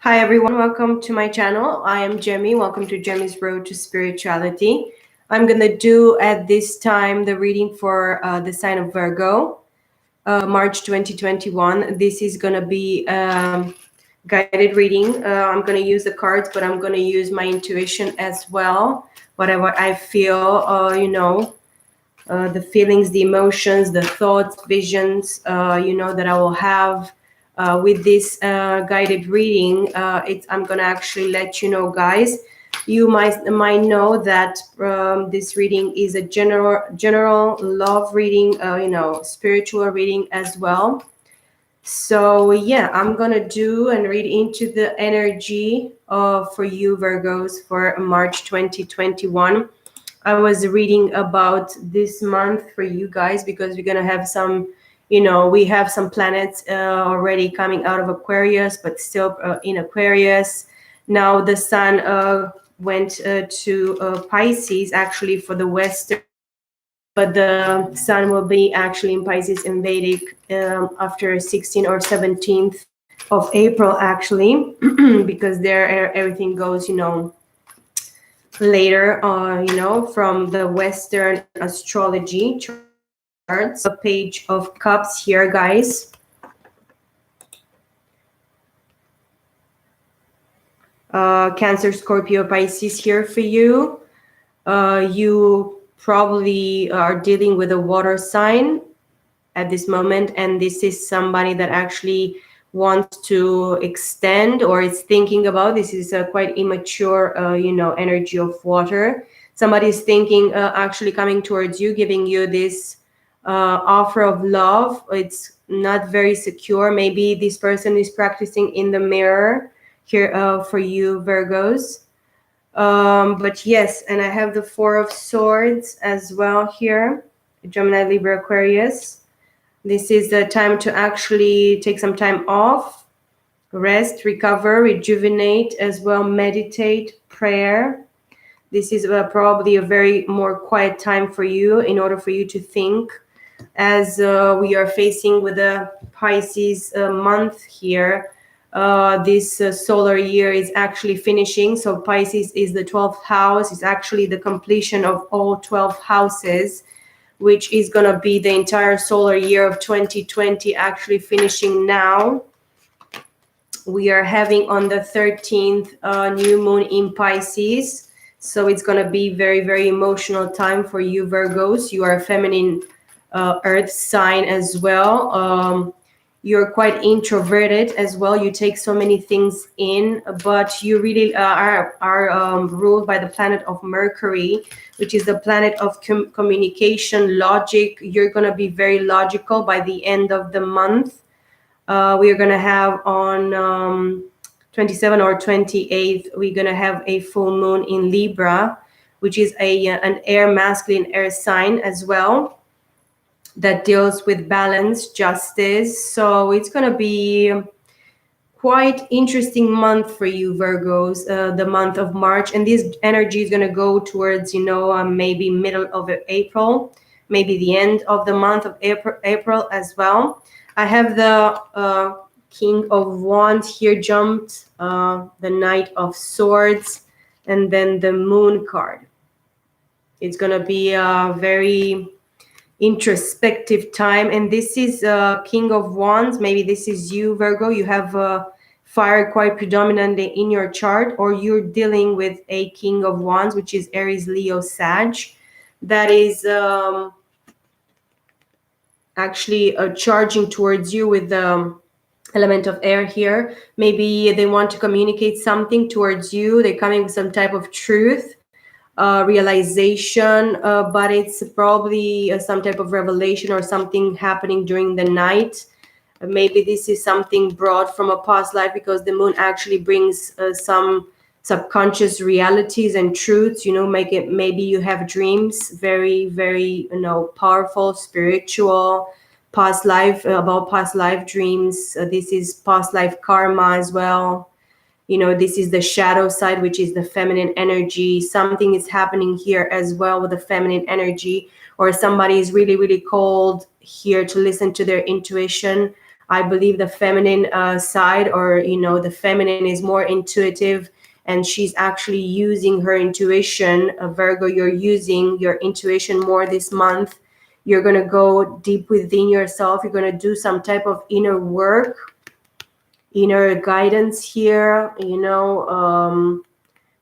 Hi everyone, welcome to my channel. I am Gemmy. Welcome to Gemmy's Road to Spirituality. I'm gonna do at this time the reading for the sign of Virgo, March 2021. This is gonna be guided reading. I'm gonna use the cards, but I'm gonna use my intuition as well. Whatever I feel, the feelings, the emotions, the thoughts, visions, that I will have with this guided reading. I'm gonna actually let you know, guys. You might know that this reading is a general love reading, spiritual reading as well. So yeah, I'm gonna do and read into the energy for you Virgos for March 2021. I was reading about this month for you guys because we're gonna have some, we have some planets already coming out of Aquarius, but still in Aquarius. Now the sun went to Pisces actually for the Western, but the sun will be actually in Pisces in Vedic after 16th or 17th of April actually, because there everything goes, later, from the Western astrology charts. A page of cups here, guys. Cancer, Scorpio, Pisces here for you. You probably are dealing with a water sign at this moment, and this is somebody that actually wants to extend or is thinking about. This is a quite immature energy of water. Somebody is thinking, actually coming towards you, giving you this offer of love. It's not very secure. Maybe this person is practicing in the mirror here for you Virgos. But yes, and I have the Four of Swords as well here, Gemini, Libra, Aquarius. This is the time to actually take some time off, rest, recover, rejuvenate as well, meditate, prayer. This is probably a very more quiet time for you in order for you to think, as we are facing with the Pisces month here. This solar year is actually finishing. So Pisces is the 12th house. It's actually the completion of all 12 houses, which is going to be the entire solar year of 2020 actually finishing now. We are having on the 13th new moon in Pisces. So it's going to be very, very emotional time for you Virgos. You are a feminine earth sign as well. You're quite introverted as well. You take so many things in, but you really are ruled by the planet of Mercury, which is the planet of communication, logic. You're going to be very logical by the end of the month. We are going to have on 27 or 28th, we're going to have a full moon in Libra, which is an air, masculine air sign as well, that deals with balance, justice. So it's going to be quite interesting month for you Virgos, the month of March. And this energy is going to go towards, maybe middle of April, maybe the end of the month of April as well. I have the King of Wands here jumped, the Knight of Swords, and then the Moon card. It's going to be a very introspective time, and this is King of Wands. Maybe this is you Virgo. You have fire quite predominantly in your chart, or you're dealing with a King of Wands, which is Aries, Leo, Sag, that is actually charging towards you with the element of air here. Maybe they want to communicate something towards you. They're coming with some type of truth, realization, but it's probably some type of revelation or something happening during the night. Maybe this is something brought from a past life, because the moon actually brings some subconscious realities and truths. Maybe you have dreams, very, very powerful, spiritual, past life, about past life dreams. This is past life karma as well. This is the shadow side, which is the feminine energy. Something is happening here as well with the feminine energy, or somebody is really, really called here to listen to their intuition. I believe the feminine side, or the feminine is more intuitive, and she's actually using her intuition. Virgo, you're using your intuition more this month. You're going to go deep within yourself. You're going to do some type of inner work, inner guidance here.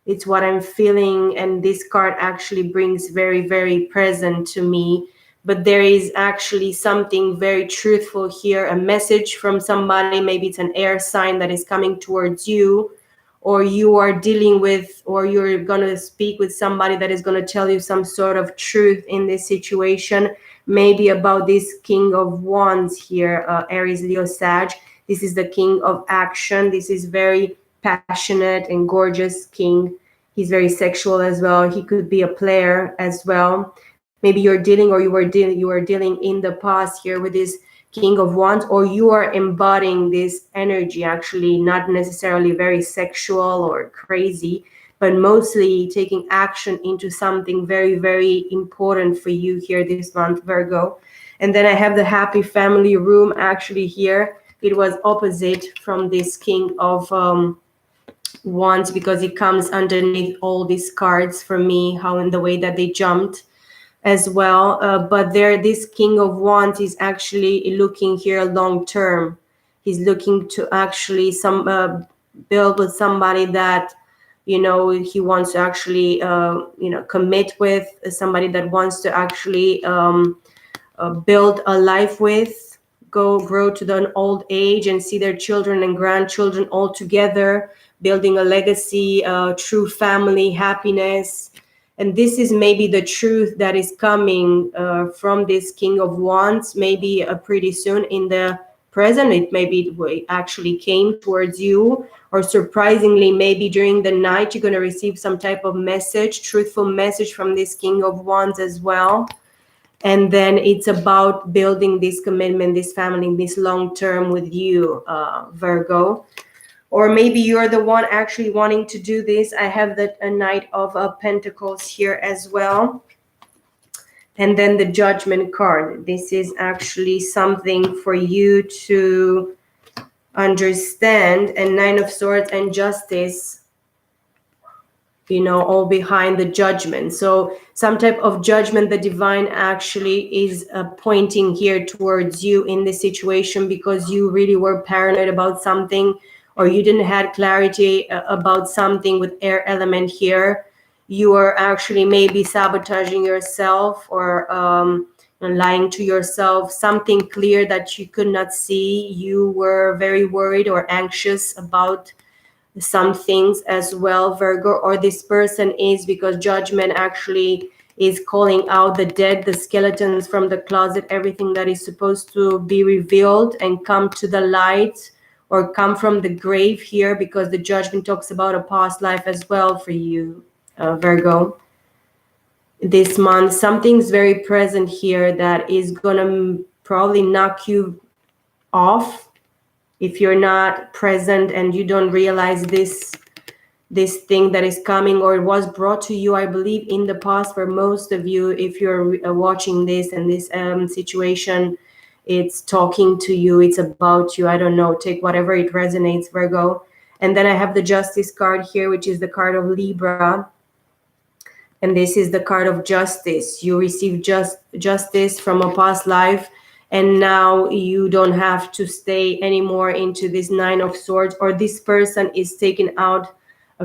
It's what I'm feeling, and this card actually brings very, very present to me. But there is actually something very truthful here, a message from somebody. Maybe it's an air sign that is coming towards you, or you are dealing with, or you're going to speak with somebody that is going to tell you some sort of truth in this situation, maybe about this King of Wands here, Aries, Leo, Sag. This is the King of Action. This is very passionate and gorgeous king. He's very sexual as well. He could be a player as well. Maybe you're dealing, or you are dealing in the past here with this King of Wands, or you are embodying this energy, actually not necessarily very sexual or crazy, but mostly taking action into something very, very important for you here this month, Virgo. And then I have the happy family room actually here. It was opposite from this King of Wands, because it comes underneath all these cards for me, how in the way that they jumped as well. But this King of Wands is actually looking here long term. He's looking to actually build with somebody that he wants to actually commit with, somebody that wants to actually build a life with, grow to an old age and see their children and grandchildren all together, building a legacy, true family happiness. And this is maybe the truth that is coming from this King of Wands, maybe pretty soon in the present. It actually came towards you, or surprisingly, maybe during the night, you're going to receive some type of message, truthful message from this King of Wands as well. And then it's about building this commitment, this family, this long term with you, Virgo. Or maybe you're the one actually wanting to do this. I have a Knight of Pentacles here as well. And then the Judgment card. This is actually something for you to understand. And Nine of Swords and Justice, all behind the Judgment. So some type of judgment, the divine actually is pointing here towards you in this situation, because you really were paranoid about something, or you didn't have clarity about something with air element here. You are actually maybe sabotaging yourself, or lying to yourself, something clear that you could not see. You were very worried or anxious about some things as well, Virgo. Or this person is, because Judgment actually is calling out the dead, the skeletons from the closet, everything that is supposed to be revealed and come to the light, or come from the grave here, because the Judgment talks about a past life as well for you, Virgo. This month, something's very present here that is gonna probably knock you off if you're not present and you don't realize this thing that is coming, or it was brought to you, I believe, in the past for most of you. If you're watching this and this situation, it's talking to you, it's about you. I don't know, take whatever it resonates, Virgo. And then I have the Justice card here, which is the card of Libra. And this is the card of justice. You receive justice from a past life, and now you don't have to stay anymore into this Nine of Swords, or this person is taken out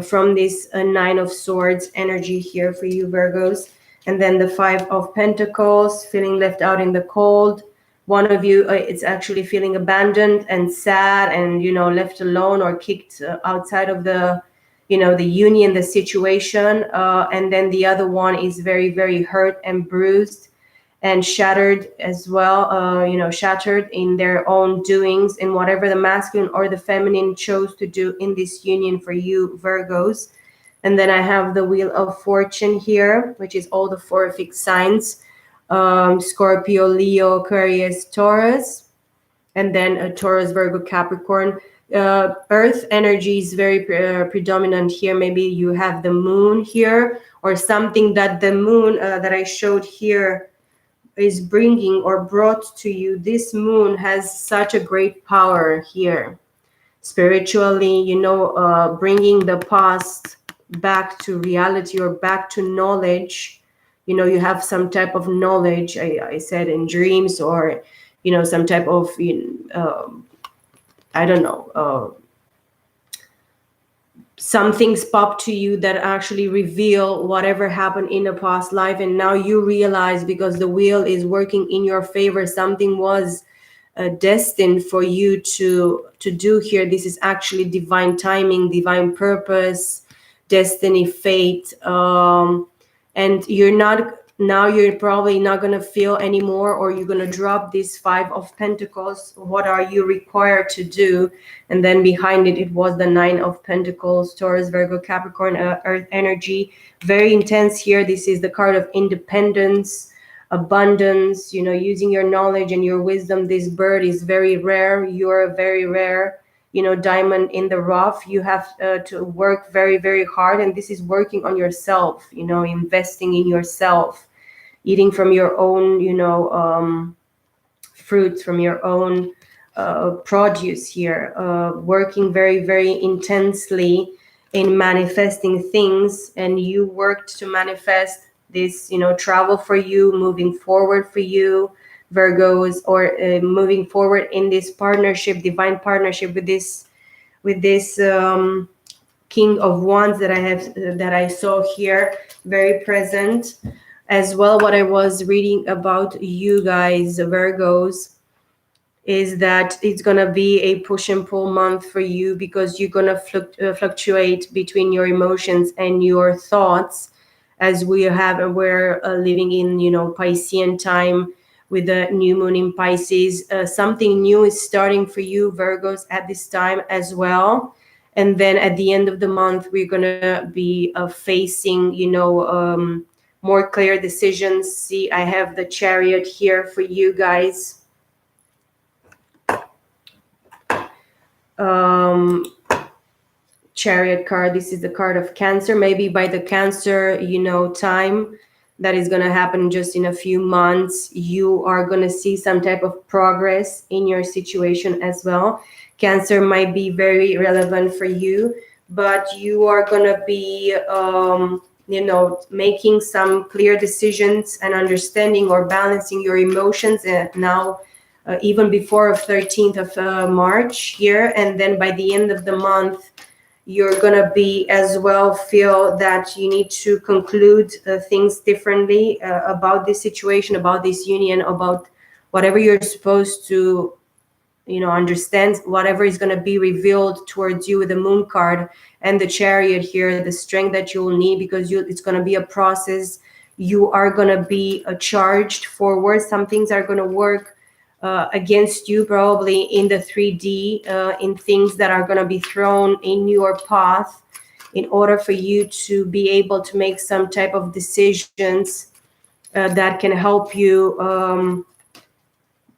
from this Nine of Swords energy here for you, Virgos. And then the Five of Pentacles, feeling left out in the cold. One of you is actually feeling abandoned and sad, and left alone, or kicked outside of the the union, the situation. And then the other one is very, very hurt and bruised and shattered as well, shattered in their own doings, in whatever the masculine or the feminine chose to do in this union for you, Virgos. And then I have the Wheel of Fortune here, which is all the four fixed signs, Scorpio, Leo, Aquarius, Taurus, and then Taurus, Virgo, Capricorn. Earth energy is very predominant here. Maybe you have the moon here, or something that the moon that I showed here is bringing or brought to you, this moon has such a great power here. Spiritually, you know, bringing the past back to reality or back to knowledge. You know, you have some type of knowledge, I said, in dreams, or, you know, some type of, I don't know, some things pop to you that actually reveal whatever happened in a past life, and now you realize, because the wheel is working in your favor, something was destined for you to do here. This is actually divine timing, divine purpose, destiny, fate. And you're probably not going to feel anymore, or you're going to drop this 5 of Pentacles. What are you required to do? And then behind it was the 9 of Pentacles, Taurus, Virgo, Capricorn, earth energy. Very intense here. This is the card of independence, abundance, you know, using your knowledge and your wisdom. This bird is very rare. You're a very rare, you know, diamond in the rough. You have to work very, very hard, and this is working on yourself, you know, investing in yourself, eating from your own, you know, fruits, from your own produce here, working very, very intensely in manifesting things. And you worked to manifest this, you know, travel for you, moving forward for you, Virgos, or moving forward in this partnership, divine partnership with this King of Wands that I saw here, very present as well. What I was reading about you guys, Virgos, is that it's going to be a push and pull month for you, because you're going to fluctuate between your emotions and your thoughts, as we're living in, you know, Piscean time with the new moon in Pisces. Something new is starting for you, Virgos, at this time as well. And then at the end of the month, we're going to be facing, you know, more clear decisions. See, I have the Chariot here for you guys. Chariot card, this is the card of Cancer. Maybe by the Cancer, you know, time that is going to happen just in a few months, you are going to see some type of progress in your situation as well. Cancer might be very relevant for you, but you are going to be you know, making some clear decisions and understanding or balancing your emotions now, even before 13th of March here. And then by the end of the month, you're going to be as well feel that you need to conclude things differently about this situation, about this union, about whatever you're supposed to, you know, understand, whatever is going to be revealed towards you with the Moon card and the Chariot here, the strength that you'll need, because it's going to be a process. You are going to be charged forward. Some things are going to work against you, probably in the 3D, in things that are going to be thrown in your path in order for you to be able to make some type of decisions that can help you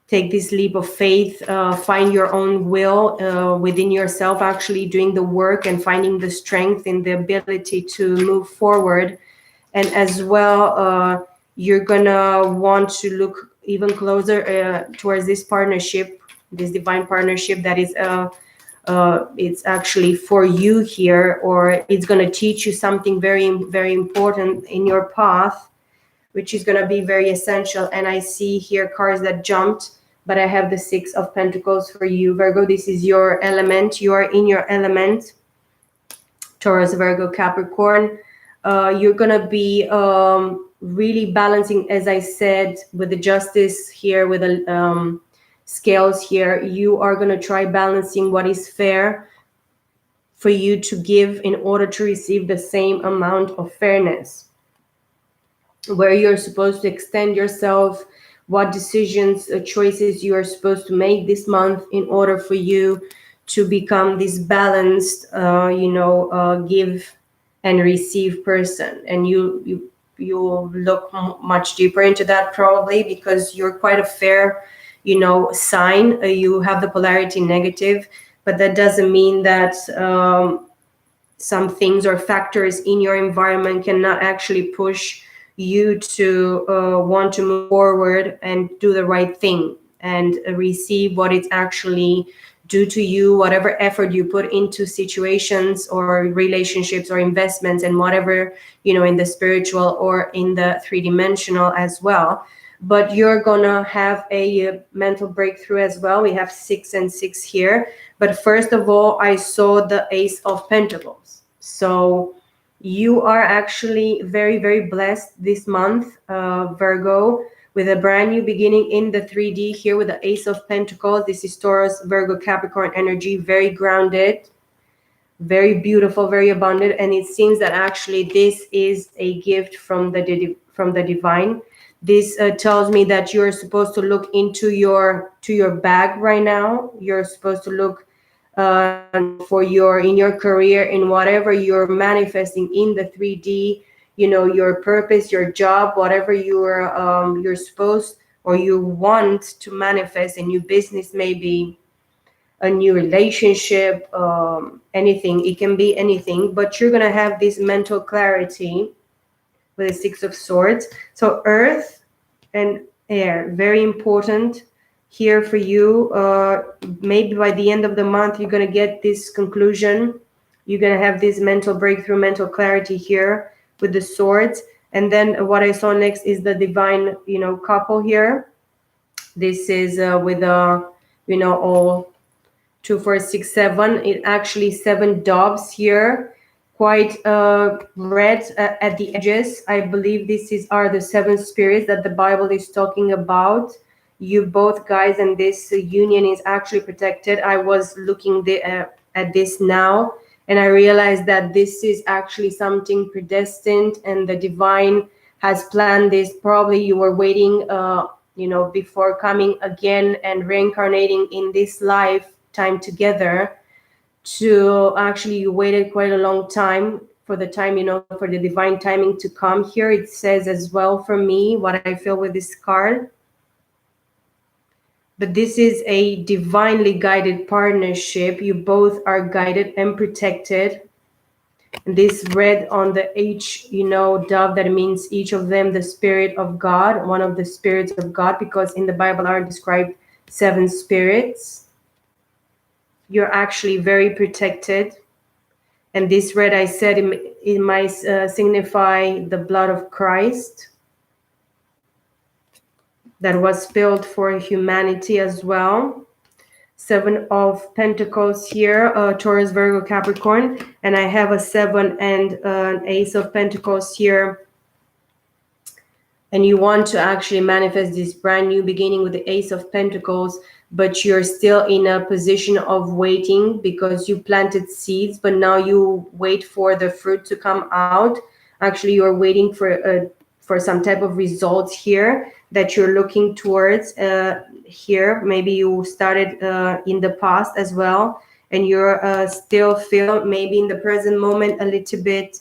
take this leap of faith, find your own will within yourself, actually doing the work and finding the strength and the ability to move forward. And as well, you're gonna want to look even closer towards this partnership, this divine partnership that is it's actually for you here, or it's going to teach you something very, very important in your path, which is going to be very essential. And I see here cards that jumped, but I have the 6 of Pentacles for you, Virgo. This is your element. You are in your element, Taurus, Virgo, Capricorn. You're going to be really balancing, as I said, with the Justice here, with the scales here. You are going to try balancing what is fair for you to give in order to receive the same amount of fairness, where you're supposed to extend yourself, what decisions, choices you are supposed to make this month in order for you to become this balanced, give and receive person. And you'll look much deeper into that, probably because you're quite a fair, sign. You have the polarity negative, but that doesn't mean that some things or factors in your environment cannot actually push you to want to move forward and do the right thing and receive what it's actually due to you, whatever effort you put into situations or relationships or investments and whatever, in the spiritual or in the three-dimensional as well. But you're gonna have a mental breakthrough as well. We have 6 and 6 here. But first of all, I saw the Ace of Pentacles. So you are actually very, very blessed this month, Virgo, with a brand new beginning in the 3D here with the Ace of Pentacles. This is Taurus, Virgo, Capricorn energy, very grounded, very beautiful, very abundant. And it seems that actually this is a gift from the divine. This tells me that you're supposed to look into your bag right now. You're supposed to look for in your career, in whatever you're manifesting in the 3D, your purpose, your job, whatever you're supposed or you want to manifest, a new business, maybe a new relationship, anything. It can be anything, but you're gonna have this mental clarity with the 6 of Swords. So earth and air, very important here for you. Maybe by the end of the month, you're going to get this conclusion. You're going to have this mental breakthrough, mental clarity here with the Swords. And then what I saw next is the divine, couple here. This is with, all 2, 4, 6, 7. It actually 7 doves here, quite red at the edges. I believe are the 7 spirits that the Bible is talking about. You both guys, and this union is actually protected. I was looking at this now, and I realized that this is actually something predestined, and the divine has planned this. Probably you were waiting, before coming again and reincarnating in this lifetime together. To actually, you waited quite a long time for the time, for the divine timing to come here. It says as well for me what I feel with this card. But this is a divinely guided partnership. You both are guided and protected. And this red on the H, dove, that means each of them the spirit of God, one of the spirits of God, because in the Bible are described 7 spirits. You're actually very protected. And this red, I said, it might signify the blood of Christ that was spilled for humanity as well. 7 of Pentacles here, Taurus, Virgo, Capricorn. And I have a 7 and an Ace of Pentacles here. And you want to actually manifest this brand new beginning with the Ace of Pentacles, but you're still in a position of waiting because you planted seeds, but now you wait for the fruit to come out. Actually, you're waiting for some type of results here that you're looking towards here. Maybe you started in the past as well, and you're still feel maybe in the present moment a little bit,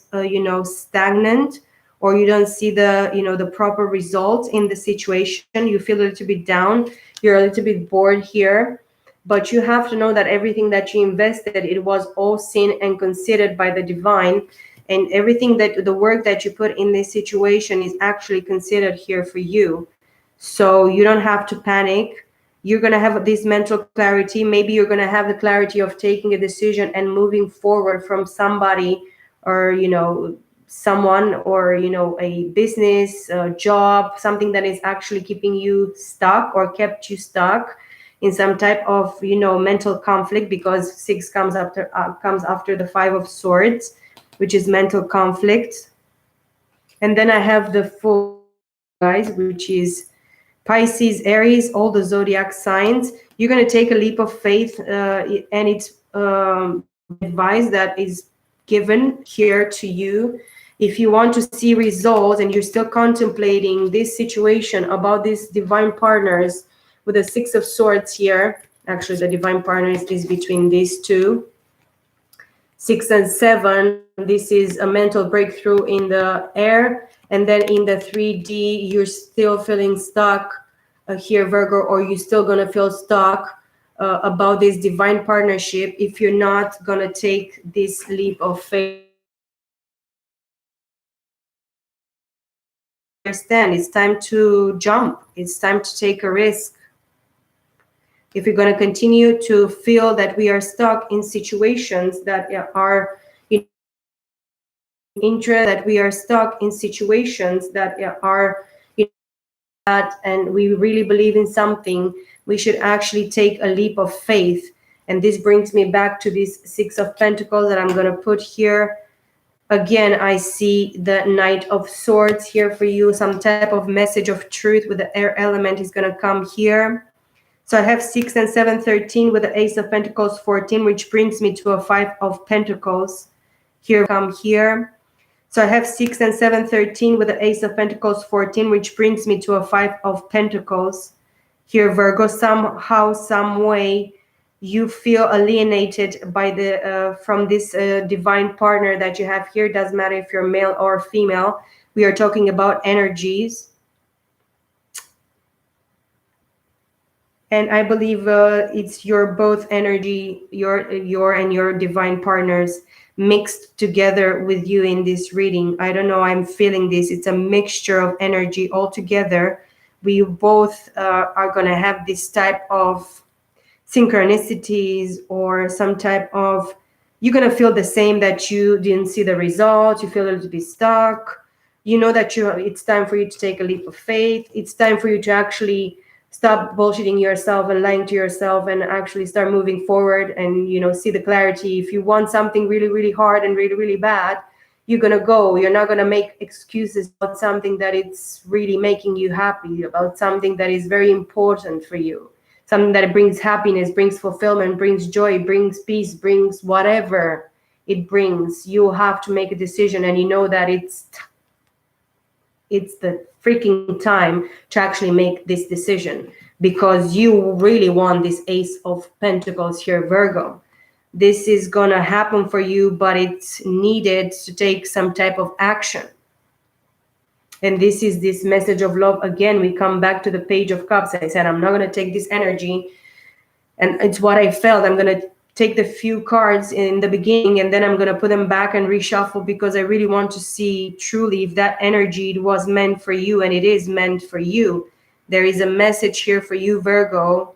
stagnant, or you don't see the, the proper results in the situation. You feel a little bit down. You're a little bit bored here, but you have to know that everything that you invested, it was all seen and considered by the divine, and everything that the work that you put in this situation is actually considered here for you. So you don't have to panic. You're going to have this mental clarity. Maybe you're going to have the clarity of taking a decision and moving forward from somebody, or, someone, or, a business, a job, something that is actually keeping you stuck or kept you stuck in some type of, mental conflict, because 6 comes after the 5 of Swords, which is mental conflict. And then I have the full, guys, which is Pisces, Aries, all the zodiac signs. You're going to take a leap of faith, and it's advice that is given here to you. If you want to see results and you're still contemplating this situation about these divine partners with the 6 of Swords here, actually the divine partners is between these two. 6 and 7, this is a mental breakthrough in the air. And then in the 3D, you're still feeling stuck here, Virgo, or you're still going to feel stuck about this divine partnership if you're not going to take this leap of faith understand. It's time to jump. It's time to take a risk. If we're going to continue to feel that we are stuck in situations that are in interest, that we are stuck in situations that are that, and we really believe in something, we should actually take a leap of faith. And this brings me back to this Six of Pentacles that I'm going to put here. Again, I see the Knight of Swords here for you. Some type of message of truth with the air element is going to come here. So I have 6 and 7, 13 with the Ace of Pentacles, 14, which brings me to a 5 of Pentacles. Here, come here. So I have 6 and 7, 13 with the Ace of Pentacles, 14, which brings me to a 5 of Pentacles. Here, Virgo, somehow, some way, you feel alienated by from this divine partner that you have here. Doesn't matter if you're male or female. We are talking about energies. And I believe it's your both energy, your and your divine partners mixed together with you in this reading. I don't know, I'm feeling this. It's a mixture of energy all together. We both are going to have this type of synchronicities or some type of, you're going to feel the same, that you didn't see the results. You feel a little bit stuck. You know that it's time for you to take a leap of faith. It's time for you to actually stop bullshitting yourself and lying to yourself and actually start moving forward and, you know, see the clarity. If you want something really, really hard and really, really bad, you're going to go. You're not going to make excuses about something that it's really making you happy, about something that is very important for you, something that brings happiness, brings fulfillment, brings joy, brings peace, brings whatever it brings. You have to make a decision, and you know that it's the freaking time to actually make this decision, because you really want this Ace of Pentacles here, Virgo. This is gonna happen for you, but it's needed to take some type of action. And this is this message of love. Again, we come back to the Page of Cups. I said, I'm not gonna take this energy, and it's what I felt. I'm gonna take the few cards in the beginning, and then I'm going to put them back and reshuffle, because I really want to see truly if that energy was meant for you, and it is meant for you. There is a message here for you, Virgo,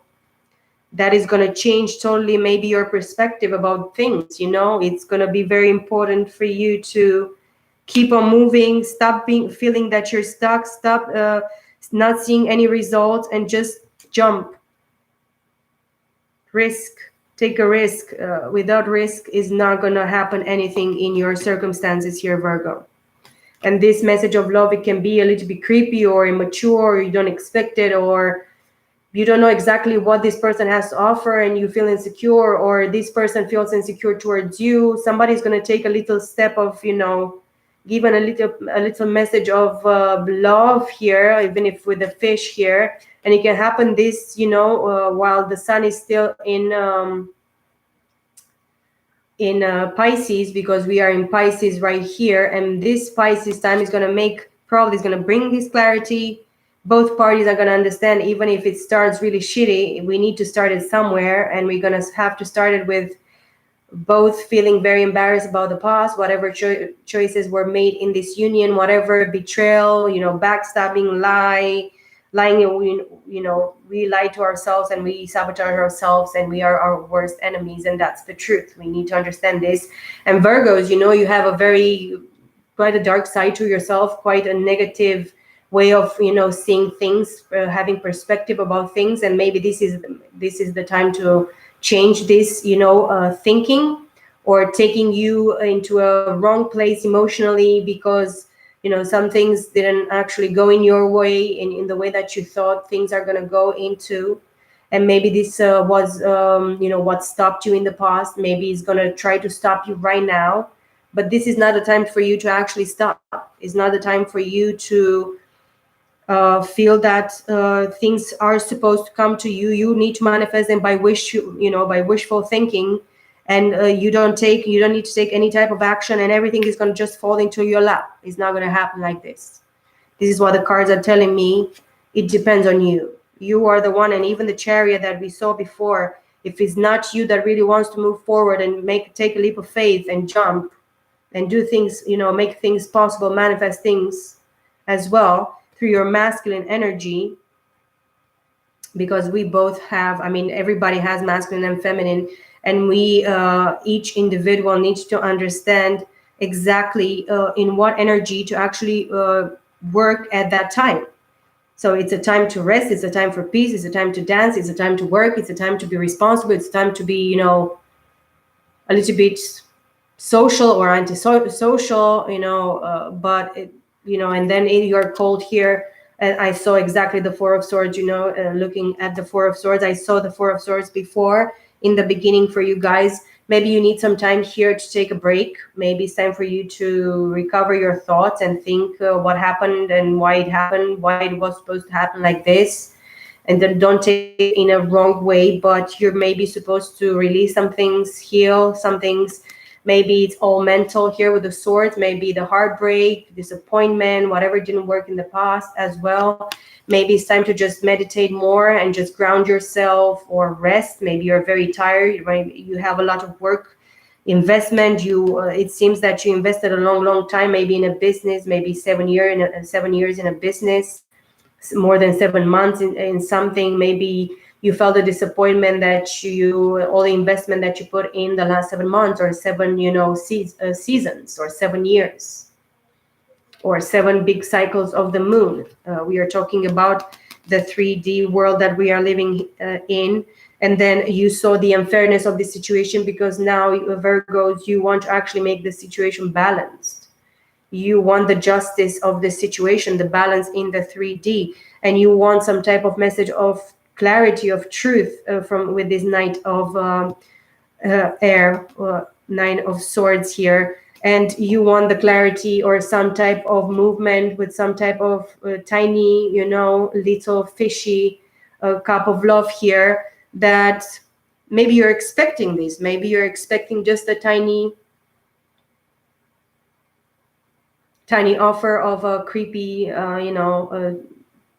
that is going to change totally maybe your perspective about things. You know, it's going to be very important for you to keep on moving, stop feeling that you're stuck, stop not seeing any results, and just jump, risk. Take a risk. Without risk is not going to happen anything in your circumstances here, Virgo. And this message of love, it can be a little bit creepy or immature, or you don't expect it, or you don't know exactly what this person has to offer and you feel insecure, or this person feels insecure towards you. Somebody's going to take a little step of, you know, given a little message of love here, even if with the fish here. And it can happen this, you know, while the sun is still in Pisces, because we are in Pisces right here. And this Pisces time is going to probably is going to bring this clarity. Both parties are going to understand, even if it starts really shitty, we need to start it somewhere. And we're going to have to start it with both feeling very embarrassed about the past, whatever choices were made in this union, whatever betrayal, you know, backstabbing, lying, you know, we lie to ourselves and we sabotage ourselves, and we are our worst enemies. And that's the truth. We need to understand this. And Virgos, you know, you have quite a dark side to yourself, quite a negative way of, you know, seeing things, having perspective about things. And maybe this is the time to change this, you know, thinking, or taking you into a wrong place emotionally, because, you know, some things didn't actually go in your way, in the way that you thought things are going to go into. And maybe this was, you know, what stopped you in the past. Maybe it's going to try to stop you right now. But this is not the time for you to actually stop. It's not the time for you to feel that things are supposed to come to you. You need to manifest them by by wishful thinking. And you don't need to take any type of action, and everything is going to just fall into your lap. It's not going to happen like this. This is what the cards are telling me. It depends on you. You are the one. And even the Chariot that we saw before, if it's not you that really wants to move forward and take a leap of faith and jump and do things, you know, make things possible, manifest things as well, through your masculine energy, because we both have, I mean, everybody has masculine and feminine, and we each individual needs to understand exactly in what energy to actually work at that time. So it's a time to rest, it's a time for peace, it's a time to dance, it's a time to work, it's a time to be responsible, it's time to be, you know, a little bit social or anti-social, you know, but it, you know, and then you're called here, and I saw exactly the Four of Swords, you know, looking at the Four of Swords, I saw the Four of Swords before in the beginning for you guys. Maybe you need some time here to take a break. Maybe it's time for you to recover your thoughts and think what happened and why it happened, why it was supposed to happen like this. And then don't take it in a wrong way, but you're maybe supposed to release some things, heal some things. Maybe it's all mental here with the swords, maybe the heartbreak, disappointment, whatever didn't work in the past as well. Maybe it's time to just meditate more and just ground yourself or rest. Maybe you're very tired, you have a lot of work, investment. You it seems that you invested a long time, maybe in a business, maybe 7 years in a business, more than 7 months in something. Maybe you felt a disappointment that you, all the investment that you put in the last 7 months or 7, you know, seasons or 7 years or 7 big cycles of the moon. We are talking about the 3D world that we are living in. And then you saw the unfairness of the situation, because now Virgos, you want to actually make the situation balanced. You want the justice of the situation, the balance in the 3D, and you want some type of message of clarity, of truth from with this Knight of Air, Nine of Swords here. And you want the clarity or some type of movement with some type of tiny, you know, little fishy cup of love here, that maybe you're expecting this. Maybe you're expecting just a tiny offer of a creepy, you know,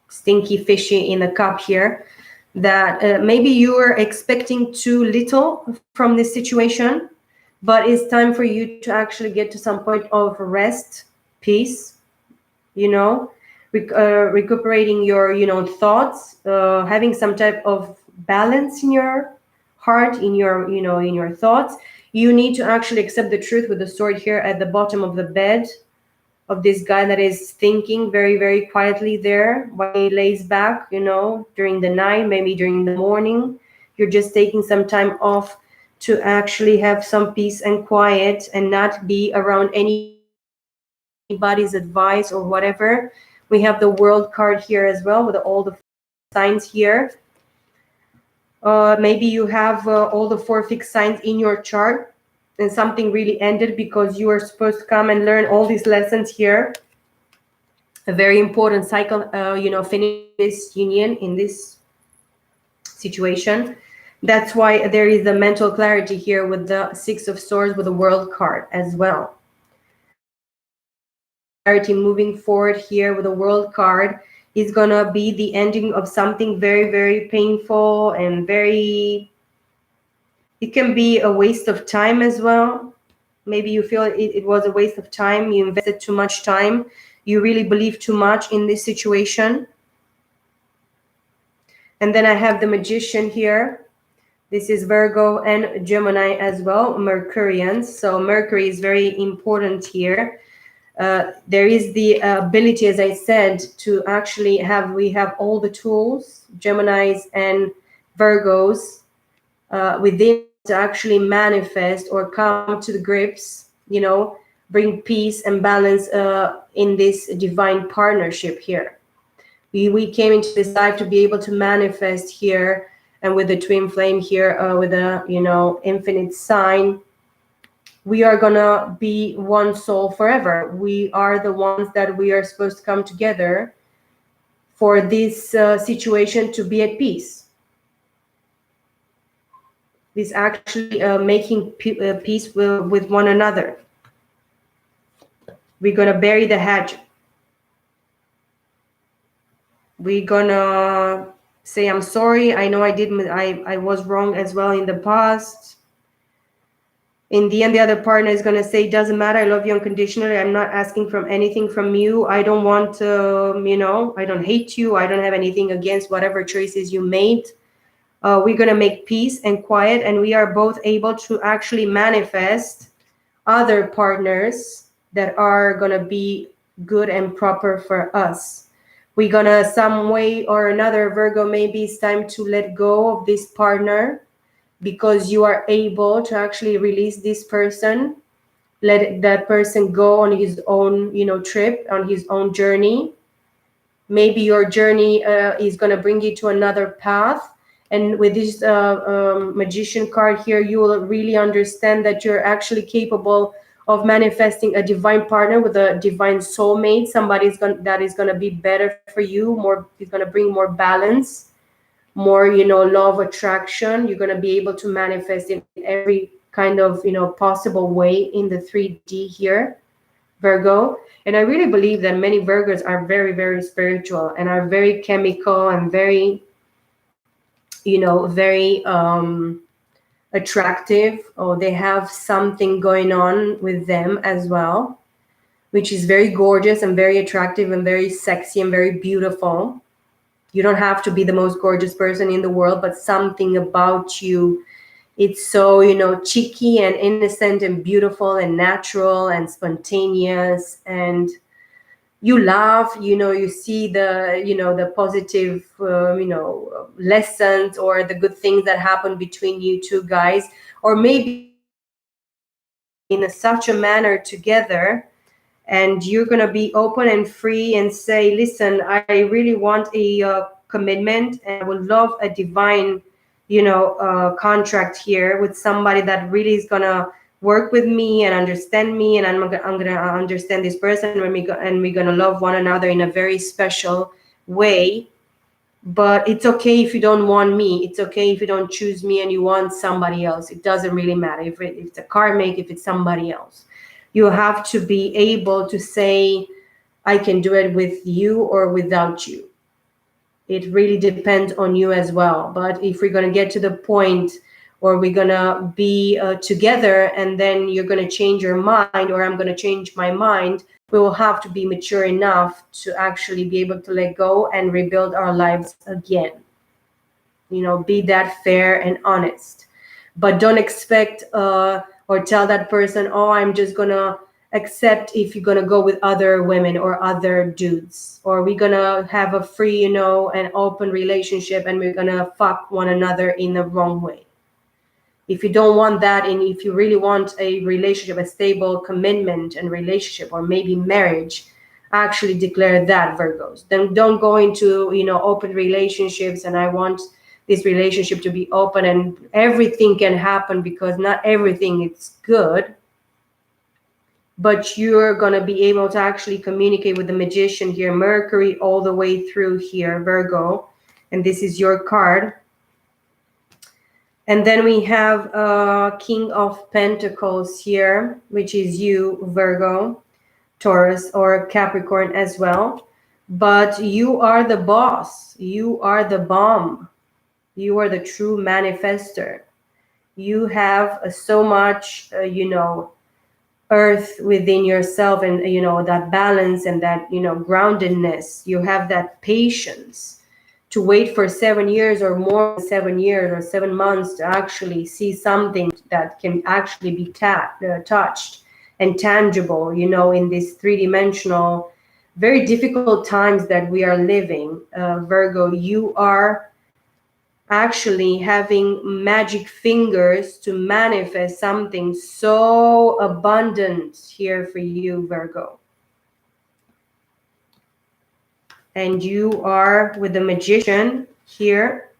stinky fishy in a cup here, that maybe you are expecting too little from this situation, but it's time for you to actually get to some point of rest, peace, you know, recuperating your, you know, thoughts, having some type of balance in your heart, in your, you know, in your thoughts. You need to actually accept the truth with the sword here at the bottom of the bed, of this guy that is thinking very quietly there while he lays back, you know, during the night, maybe during the morning. You're just taking some time off to actually have some peace and quiet and not be around anybody's advice or whatever. We have the World card here as well with all the signs here. Maybe you have all the 4 fixed signs in your chart, and something really ended because you are supposed to come and learn all these lessons here. A very important cycle, you know, finish this union in this situation. That's why there is a mental clarity here with the 6 of Swords with the World card as well. Clarity moving forward here with the World card is gonna be the ending of something very painful and very, it can be a waste of time as well. Maybe you feel it was a waste of time, you invested too much time, you really believe too much in this situation. And then I have the Magician here. This is Virgo and Gemini as well, Mercurians. So Mercury is very important here. There is the ability, as I said, to actually have, we have all the tools, Geminis and Virgos, within to actually manifest or come to the grips, you know, bring peace and balance in this divine partnership here. We came into this life to be able to manifest here, and with the twin flame here, with a, you know, infinite sign, we are gonna be one soul forever. We are the ones that we are supposed to come together for this situation to be at peace. This actually making peace with one another. We're gonna bury the hatchet. We're gonna say, I'm sorry, I know I was wrong as well in the past. In the end, the other partner is going to say, doesn't matter, I love you unconditionally, I'm not asking from anything from you, I don't want to, I don't hate you, I don't have anything against whatever choices you made. We're going to make peace and quiet, and we are both able to actually manifest other partners that are going to be good and proper for us. We're going to, some way or another, Virgo, maybe it's time to let go of this partner, because you are able to actually release this person, let that person go on his own, trip, on his own journey. Maybe your journey is going to bring you to another path. And with this magician card here, you will really understand that you're actually capable of manifesting a divine partner with a divine soulmate, somebody that is going to be better for you, more, is going to bring more balance, more, law of attraction. You're going to be able to manifest in every kind of, possible way in the 3D here, Virgo. And I really believe that many Virgos are very, very spiritual and are very chemical and very, very attractive, or they have something going on with them as well, which is very gorgeous and very attractive and very sexy and very beautiful. You don't have to be the most gorgeous person in the world, but something about you, it's so, cheeky and innocent and beautiful and natural and spontaneous. And you laugh, you see the, the positive, lessons or the good things that happen between you two guys. Or maybe in such a manner together, and you're going to be open and free and say, listen, I really want a commitment, and I would love a divine, contract here with somebody that really is going to work with me and understand me, and I'm going to understand this person, and we're going to love one another in a very special way. But it's okay if you don't want me. It's okay if you don't choose me and you want somebody else. It doesn't really matter if it's a karmic, if it's somebody else. You have to be able to say, I can do it with you or without you. It really depends on you as well. But if we're going to get to the point, or we're going to be together, and then you're going to change your mind, or I'm going to change my mind, we will have to be mature enough to actually be able to let go and rebuild our lives again. Be that fair and honest. But don't expect or tell that person, oh, I'm just going to accept if you're going to go with other women or other dudes, or we're going to have a free, and open relationship, and we're going to fuck one another in the wrong way. If you don't want that, and if you really want a relationship, a stable commitment and relationship, or maybe marriage, actually declare that, Virgos. Then don't go into, open relationships, and I want this relationship to be open and everything can happen, because not everything is good. But you're going to be able to actually communicate with the magician here, Mercury all the way through here, Virgo. And this is your card. And then we have King of Pentacles here, which is you, Virgo, Taurus, or Capricorn as well. But you are the boss. You are the bomb. You are the true manifester. You have so much, earth within yourself, and, that balance and that, groundedness. You have that patience to wait for 7 years or more than 7 years or 7 months to actually see something that can actually be touched and tangible, in this three-dimensional, very difficult times that we are living. Virgo, you are actually having magic fingers to manifest something so abundant here for you, Virgo. And you are with the magician here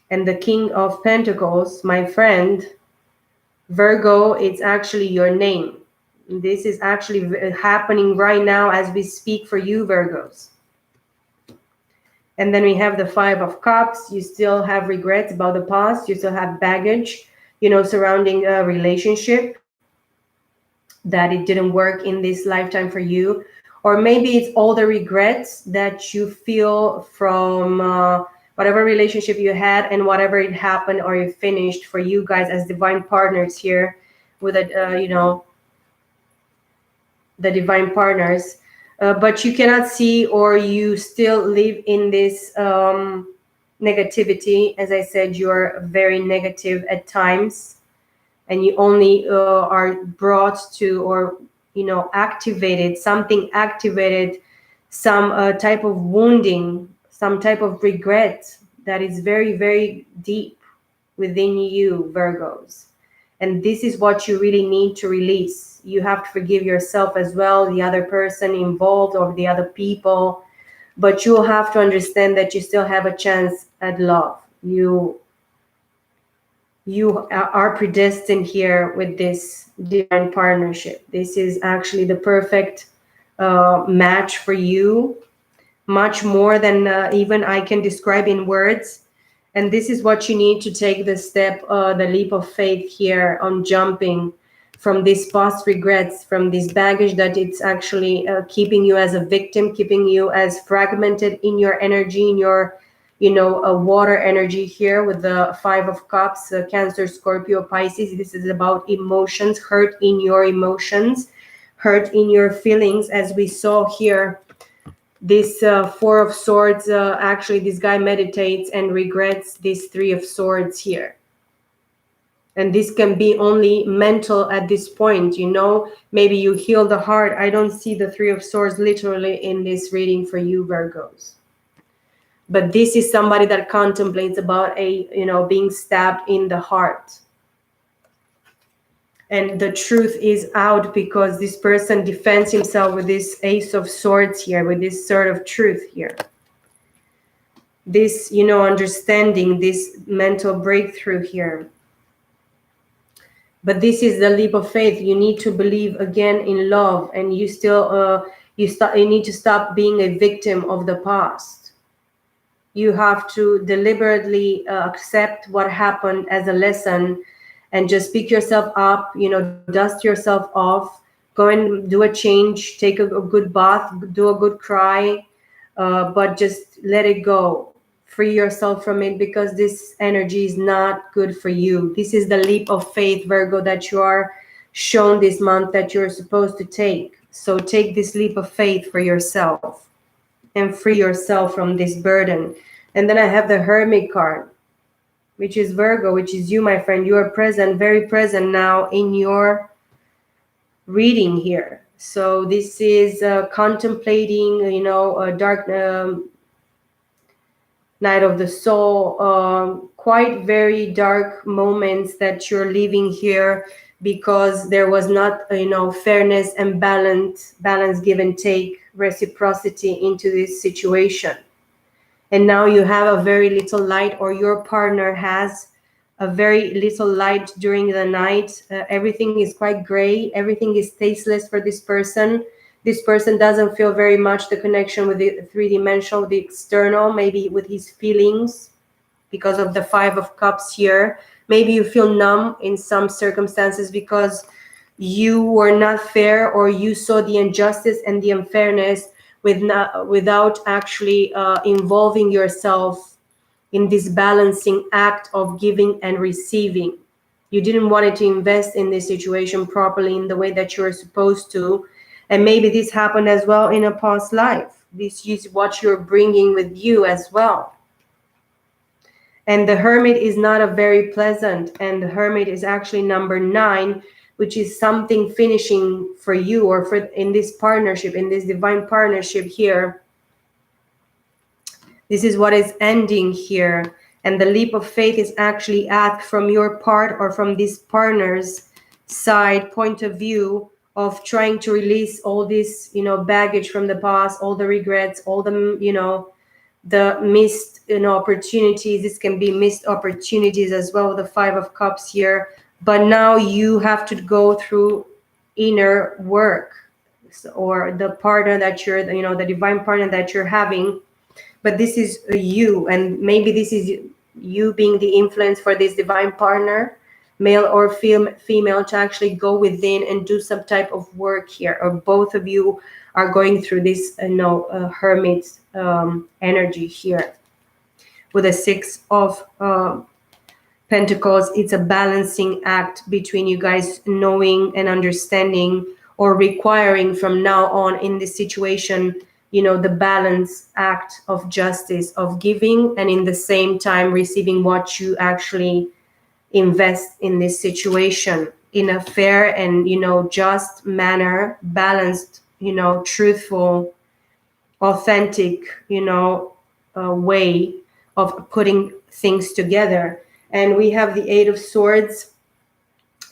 and the King of Pentacles, my friend. Virgo, it's actually your name. This is actually happening right now as we speak for you, Virgos. And then we have the Five of Cups. You still have regrets about the past. You still have baggage, surrounding a relationship, that it didn't work in this lifetime for you. Or maybe it's all the regrets that you feel from whatever relationship you had and whatever it happened or it finished for you guys as divine partners here. with a the divine partners, but you cannot see, or you still live in this negativity. As I said, you're very negative at times, and you only are brought to, or activated, something activated, some type of wounding, some type of regret that is very, very deep within you, Virgos. And this is what you really need to release. You have to forgive yourself as well, the other person involved, or the other people. But you'll have to understand that you still have a chance at love. You are predestined here with this divine partnership. This is actually the perfect match for you, much more than even I can describe in words. And this is what you need to take the step, the leap of faith here, on jumping from these past regrets, from this baggage that it's actually keeping you as a victim, keeping you as fragmented in your energy, in your, a water energy here with the 5 of Cups, Cancer, Scorpio, Pisces. This is about emotions, hurt in your emotions, hurt in your feelings, as we saw here. This 4 of Swords, actually this guy meditates and regrets this 3 of Swords here. And this can be only mental at this point, maybe you heal the heart. I don't see the 3 of Swords literally in this reading for you, Virgos. But this is somebody that contemplates about being stabbed in the heart. And the truth is out, because this person defends himself with this Ace of Swords here, with this sort of truth here. This, understanding, this mental breakthrough here. But this is the leap of faith. You need to believe again in love, and you still, you need to stop being a victim of the past. You have to deliberately accept what happened as a lesson, and just pick yourself up, dust yourself off, go and do a change, take a good bath, do a good cry, but just let it go. Free yourself from it, because this energy is not good for you. This is the leap of faith, Virgo, that you are shown this month that you're supposed to take. So take this leap of faith for yourself and free yourself from this burden. And then I have the Hermit card, which is Virgo, which is you, my friend. You are present, very present now in your reading here. So this is contemplating, a dark night of the soul, quite very dark moments that you're living here, because there was not, fairness and balance, give and take, reciprocity into this situation. And now you have a very little light, or your partner has a very little light during the night. Everything is quite gray. Everything is tasteless for this person. This person doesn't feel very much the connection with the three-dimensional, the external, maybe with his feelings, because of the 5 of Cups here. Maybe you feel numb in some circumstances because you were not fair, or you saw the injustice and the unfairness without actually involving yourself in this balancing act of giving and receiving. You didn't want to invest in this situation properly in the way that you're supposed to. And maybe this happened as well in a past life. This is what you're bringing with you as well. And the Hermit is not a very pleasant, and the Hermit is actually number 9, which is something finishing for you, or for in this partnership, in this divine partnership here. This is what is ending here. And the leap of faith is actually asked from your part, or from this partner's side point of view, of trying to release all this, baggage from the past, all the regrets, all the, the missed, opportunities. This can be missed opportunities as well with the 5 of Cups here. But now you have to go through inner work, or the partner that you're, the divine partner that you're having. But this is you, and maybe this is you being the influence for this divine partner, male or female, to actually go within and do some type of work here. Or both of you are going through this, Hermit energy here with a 6 of Pentacles, it's a balancing act between you guys knowing and understanding, or requiring from now on in this situation, you know, the balance act of justice, of giving, and in the same time receiving what you actually invest in this situation in a fair and, you know, just manner, balanced, you know, truthful, authentic, you know, way of putting things together. And we have the Eight of Swords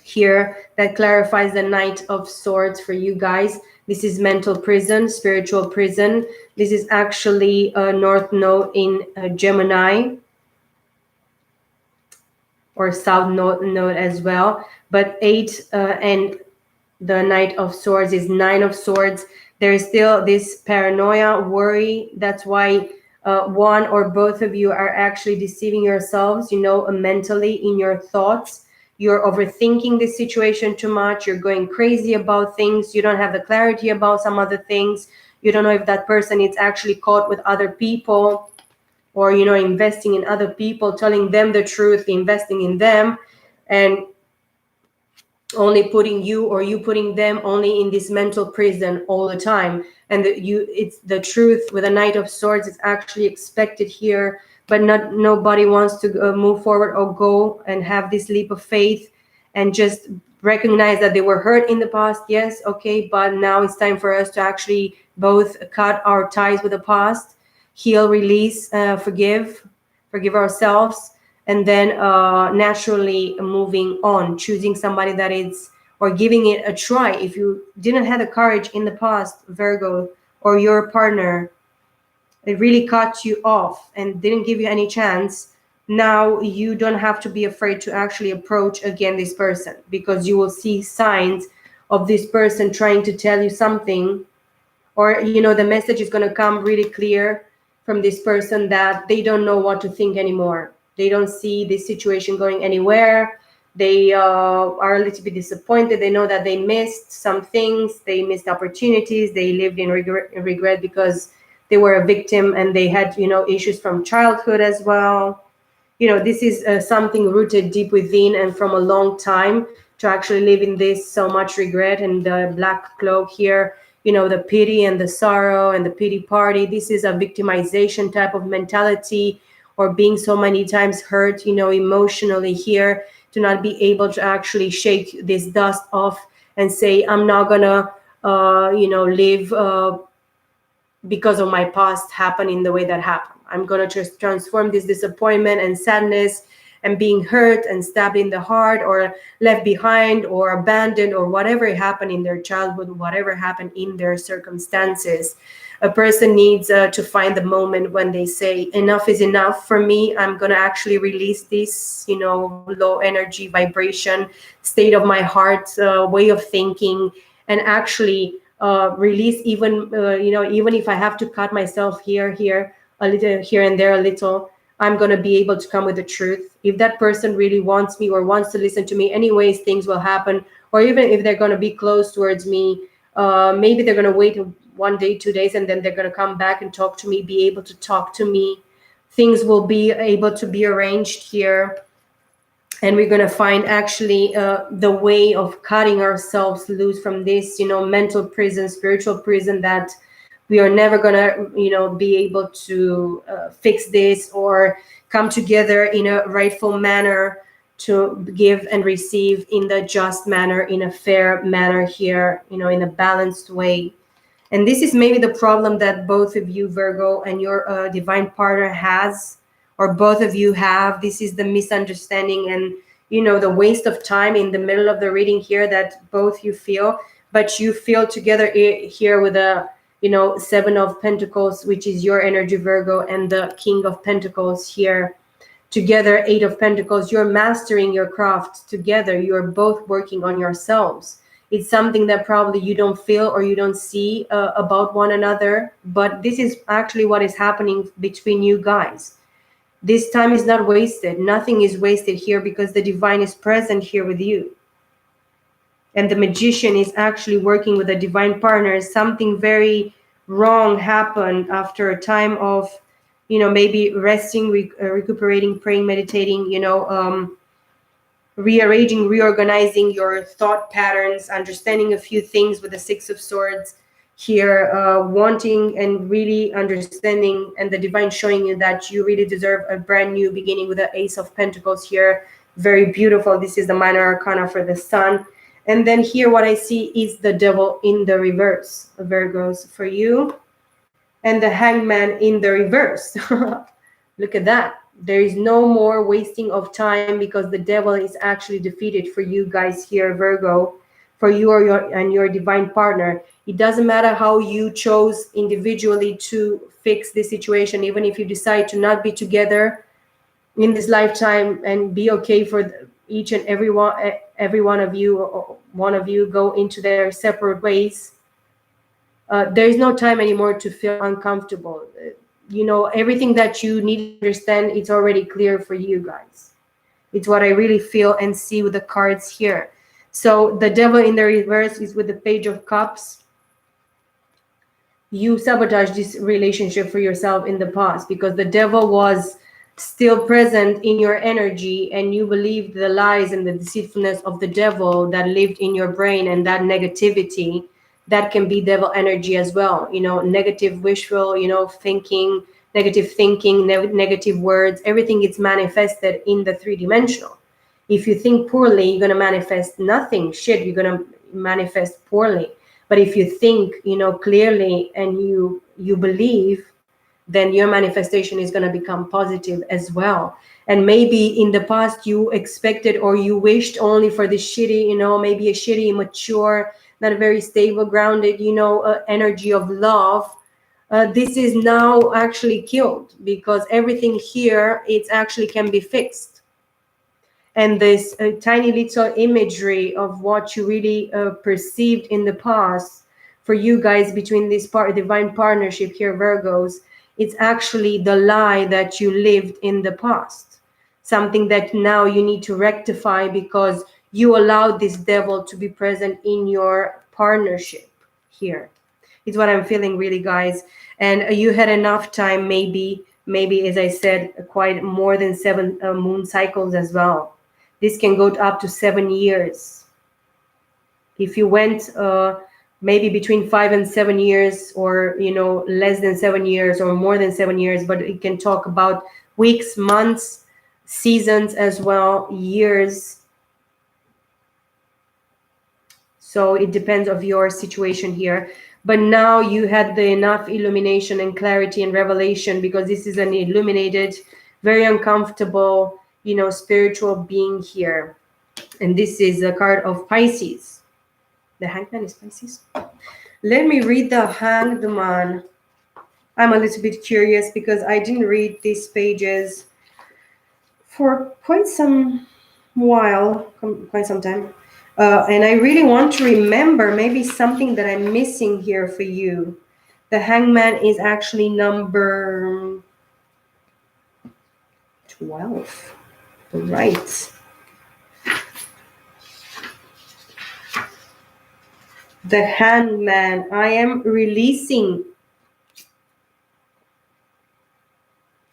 here that clarifies the Knight of Swords for you guys. This is mental prison, spiritual prison. This is actually a North Node in Gemini, or South Node as well. But 8 and the Knight of Swords is 9 of Swords. There is still this paranoia, worry. That's why one or both of you are actually deceiving yourselves, you know, mentally in your thoughts. You're overthinking this situation too much. You're going crazy about things. You don't have the clarity about some other things. You don't know if that person is actually caught with other people, or, you know, investing in other people, telling them the truth, investing in them, and only putting you, or you putting them only in this mental prison all the time. And it's the truth with a Knight of Swords is actually expected here, but nobody wants to move forward or go and have this leap of faith and just recognize that they were hurt in the past. Yes, okay, but now it's time for us to actually both cut our ties with the past, heal, release, forgive ourselves, and then naturally moving on, choosing somebody that is, or giving it a try. If you didn't have the courage in the past, Virgo, or your partner, it really cut you off and didn't give you any chance, now you don't have to be afraid to actually approach again this person, because you will see signs of this person trying to tell you something, or, you know, the message is going to come really clear from this person that they don't know what to think anymore. They don't see this situation going anywhere. They are a little bit disappointed. They know that they missed some things. They missed opportunities. They lived in regret because they were a victim, and they had, you know, issues from childhood as well. You know, this is something rooted deep within and from a long time, to actually live in this so much regret. And the black cloak here, you know, the pity and the sorrow and the pity party. This is a victimization type of mentality, or being so many times hurt, you know, emotionally here, to not be able to actually shake this dust off and say, I'm not gonna, you know, live because of my past happen in the way that happened. I'm gonna just transform this disappointment and sadness and being hurt and stabbed in the heart, or left behind, or abandoned, or whatever happened in their childhood, whatever happened in their circumstances. A person needs to find the moment when they say, enough is enough for me. I'm going to actually release this, you know, low energy vibration, state of my heart, way of thinking, and actually release even, you know, even if I have to cut myself here, a little, here and there a little, I'm going to be able to come with the truth. If that person really wants me or wants to listen to me, anyways, things will happen. Or even if they're going to be close towards me, maybe they're going to wait 1 day, 2 days, and then they're going to come back and talk to me, be able to talk to me. Things will be able to be arranged here. And we're going to find actually the way of cutting ourselves loose from this, you know, mental prison, spiritual prison, that we are never going to, you know, be able to fix this or come together in a rightful manner to give and receive in the just manner, in a fair manner here, you know, in a balanced way. And this is maybe the problem that both of you, Virgo, and your divine partner has, or both of you have. This is the misunderstanding and, you know, the waste of time in the middle of the reading here that both you feel. But you feel together here with a, you know, Seven of Pentacles, which is your energy, Virgo, and the King of Pentacles here. Together, Eight of Pentacles, you're mastering your craft together. You're both working on yourselves. It's something that probably you don't feel or you don't see about one another, but this is actually what is happening between you guys. This time is not wasted. Nothing is wasted here, because the divine is present here with you. And the magician is actually working with a divine partner. Something very wrong happened after a time of, you know, maybe resting, recuperating, praying, meditating, you know, rearranging, reorganizing your thought patterns, understanding a few things with the Six of Swords here, wanting and really understanding, and the divine showing you that you really deserve a brand new beginning with the Ace of Pentacles here. Very beautiful. This is the minor arcana for the sun. And then here what I see is the Devil in the reverse, Virgos, for you, and the Hangman in the reverse. Look at that. There is no more wasting of time because the Devil is actually defeated for you guys here, Virgo, for you or your divine partner. It doesn't matter how you chose individually to fix this situation, even if you decide to not be together in this lifetime and be okay for each and every one of you, or one of you go into their separate ways. There is no time anymore to feel uncomfortable. You know, everything that you need to understand, it's already clear for you guys. It's what I really feel and see with the cards here. So the Devil in the reverse is with the Page of Cups. You sabotaged this relationship for yourself in the past because the Devil was still present in your energy, and you believed the lies and the deceitfulness of the devil that lived in your brain, and that negativity that can be devil energy as well. You know, negative wishful, you know, thinking, negative thinking, negative words, everything is manifested in the three-dimensional. If you think poorly, you're going to manifest nothing. Shit, you're going to manifest poorly. But if you think, you know, clearly and you believe, then your manifestation is going to become positive as well. And maybe in the past you expected or you wished only for this shitty, you know, maybe a shitty, immature, not a very stable, grounded, you know, energy of love. This is now actually killed because everything here, it actually can be fixed. And this tiny little imagery of what you really perceived in the past for you guys between this divine partnership here, Virgos, it's actually the lie that you lived in the past. Something that now you need to rectify because you allowed this devil to be present in your partnership here. It's what I'm feeling really, guys. And you had enough time, maybe, as I said, quite more than 7 moon cycles as well. This can go up to 7 years. If you went maybe between 5 and 7 years, or, you know, less than 7 years or more than 7 years, but it can talk about weeks, months, seasons as well, years. So it depends of your situation here. But now you had the enough illumination and clarity and revelation, because this is an illuminated, very uncomfortable, you know, spiritual being here. And this is a card of Pisces. The Hangman is Pisces. Let me read the Hanged Man. I'm a little bit curious because I didn't read these pages for quite some time. And I really want to remember maybe something that I'm missing here for you. The Hangman is actually number 12. Right. The Hangman. I am releasing.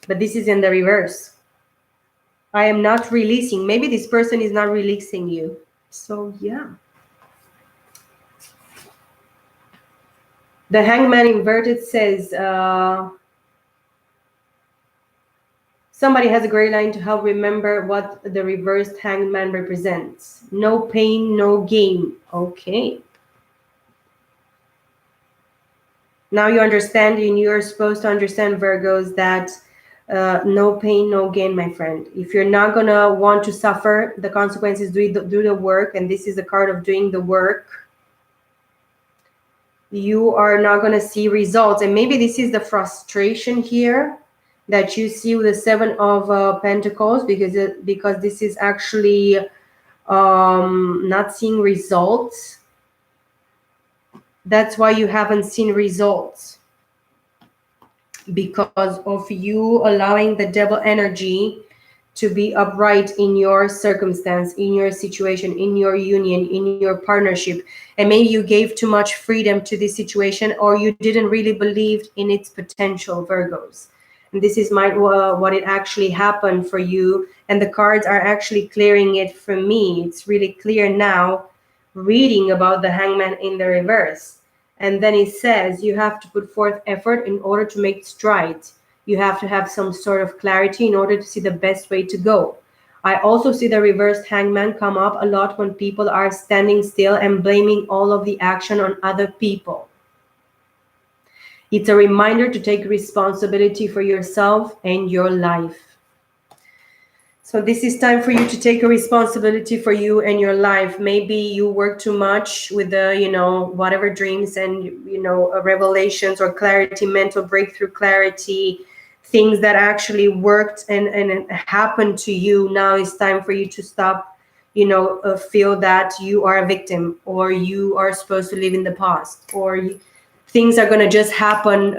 But this is in the reverse. I am not releasing. Maybe this person is not releasing you. So, yeah. The Hangman inverted says, somebody has a gray line to help remember what the reversed Hangman represents. No pain, no gain. Okay. Now you understand, and you're supposed to understand, Virgos, that no pain, no gain, my friend. If you're not going to want to suffer the consequences, do the work, and this is a card of doing the work, you are not going to see results. And maybe this is the frustration here that you see with the 7 of Pentacles, because this is actually not seeing results. That's why you haven't seen results, because of you allowing the devil energy to be upright in your circumstance, in your situation, in your union, in your partnership. And maybe you gave too much freedom to this situation, or you didn't really believe in its potential, Virgos. And this is what it actually happened for you. And the cards are actually clearing it for me. It's really clear now, reading about the Hangman in the reverse. And then it says you have to put forth effort in order to make strides. You have to have some sort of clarity in order to see the best way to go. I also see the reversed Hangman come up a lot when people are standing still and blaming all of the action on other people. It's a reminder to take responsibility for yourself and your life. So this is time for you to take a responsibility for you and your life. Maybe you work too much with the, whatever dreams and, revelations or clarity, mental breakthrough clarity, things that actually worked and happened to you. Now it's time for you to stop, feel that you are a victim, or you are supposed to live in the past, or things are going to just happen,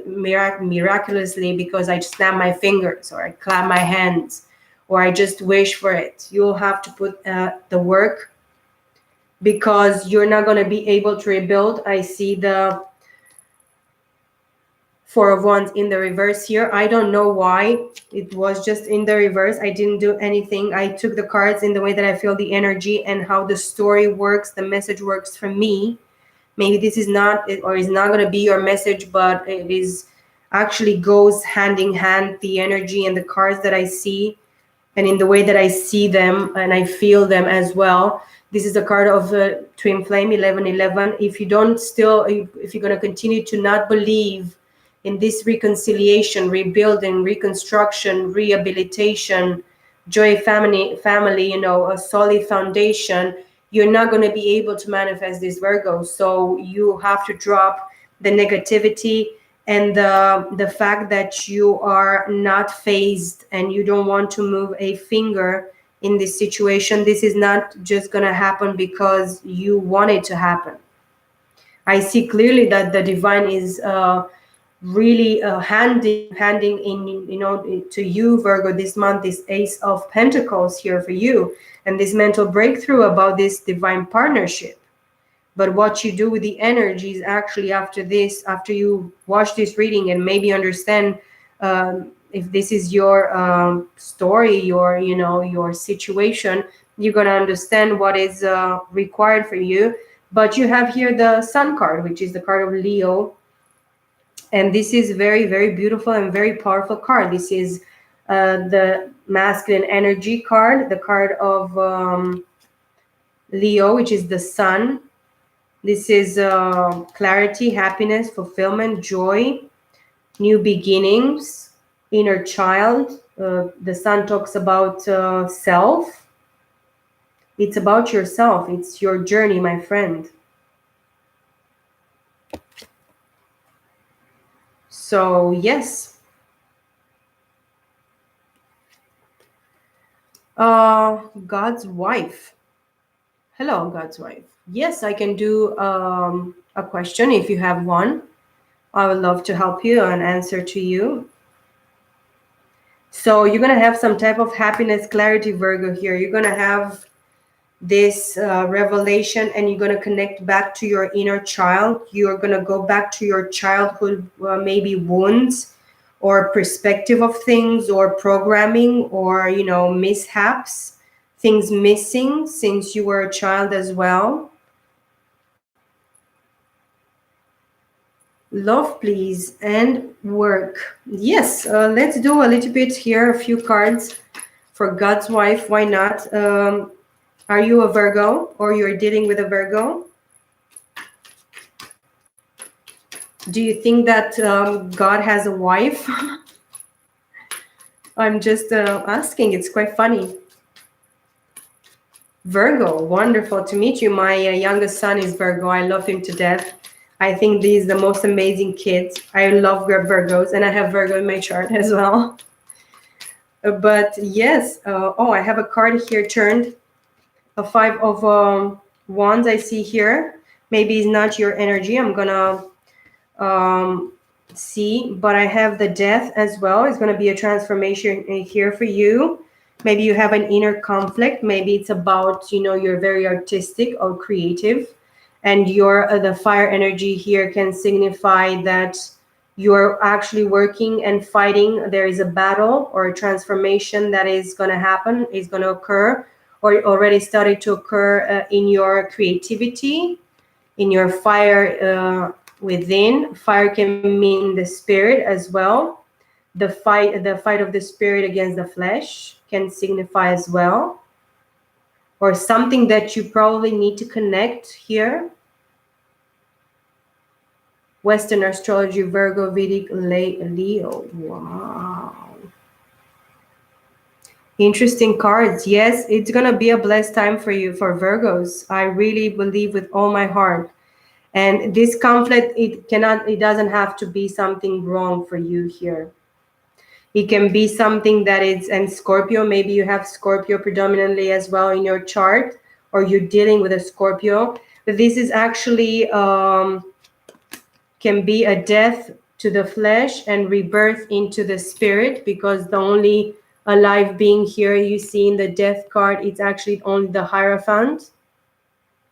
miraculously because I snap my fingers, or I clap my hands, or I just wish for it. You'll have to put the work, because you're not going to be able to rebuild. I see the Four of Wands in the reverse here. I don't know why it was just in the reverse. I didn't do anything. I took the cards in the way that I feel the energy and how the story works, the message works for me. Maybe this is not, or is not going to be your message, but it is actually goes hand in hand, the energy and the cards that I see, and in the way that I see them and I feel them as well. This is a card of Twin Flame 1111. If you don't still, if you're going to continue to not believe in this reconciliation, rebuilding, reconstruction, rehabilitation, joy, family, a solid foundation, you're not going to be able to manifest this, Virgo. So you have to drop the negativity and the fact that you are not phased and you don't want to move a finger in this situation. This is not just going to happen because you want it to happen. I see clearly that the divine is really handing in, to you, Virgo, this month, this Ace of Pentacles here for you, and this mental breakthrough about this divine partnership. But what you do with the energies actually after this, after you watch this reading and maybe understand if this is your story, your situation, you're going to understand what is required for you. But you have here the Sun card, which is the card of Leo. And this is very, very beautiful and very powerful card. This is the masculine energy card, the card of Leo, which is the sun. This is clarity, happiness, fulfillment, joy, new beginnings, inner child. The sun talks about self. It's about yourself. It's your journey, my friend. So, yes. God's wife. Hello, God's wife. Yes, I can do a question if you have one. I would love to help you and answer to you. So you're going to have some type of happiness, clarity, Virgo here. You're going to have this revelation, and you're going to connect back to your inner child. You're going to go back to your childhood, maybe wounds or perspective of things, or programming, or mishaps, things missing since you were a child as well. Love, please, and work. Yes, let's do a little bit here, a few cards for God's wife. Why not? Are you a Virgo, or you're dealing with a Virgo? Do you think that God has a wife? I'm just asking. It's quite funny. Virgo, wonderful to meet you. My youngest son is Virgo. I love him to death. I think he's the most amazing kid. I love Virgos, and I have Virgo in my chart as well. But yes, I have a card here turned. A Five of Wands I see here. Maybe it's not your energy. I'm gonna see, but I have the Death as well. It's gonna be a transformation here for you. Maybe you have an inner conflict. Maybe it's about, you're very artistic or creative, and your the fire energy here can signify that You are actually working and fighting. There is a battle or a transformation that is going to happen, is going to occur, or already started to occur in your creativity, in your fire within. Fire can mean the spirit as well. The fight of the spirit against the flesh can signify as well, or something that you probably need to connect here. Western astrology, Virgo, Vedic, Leo. Wow. Interesting cards. Yes, it's going to be a blessed time for you, for Virgos. I really believe with all my heart. And this conflict, it doesn't have to be something wrong for you here. It can be something that is, and Scorpio, maybe you have Scorpio predominantly as well in your chart, or you're dealing with a Scorpio. But this is actually, can be a death to the flesh and rebirth into the spirit, because the only alive being here you see in the death card, it's actually only the Hierophant.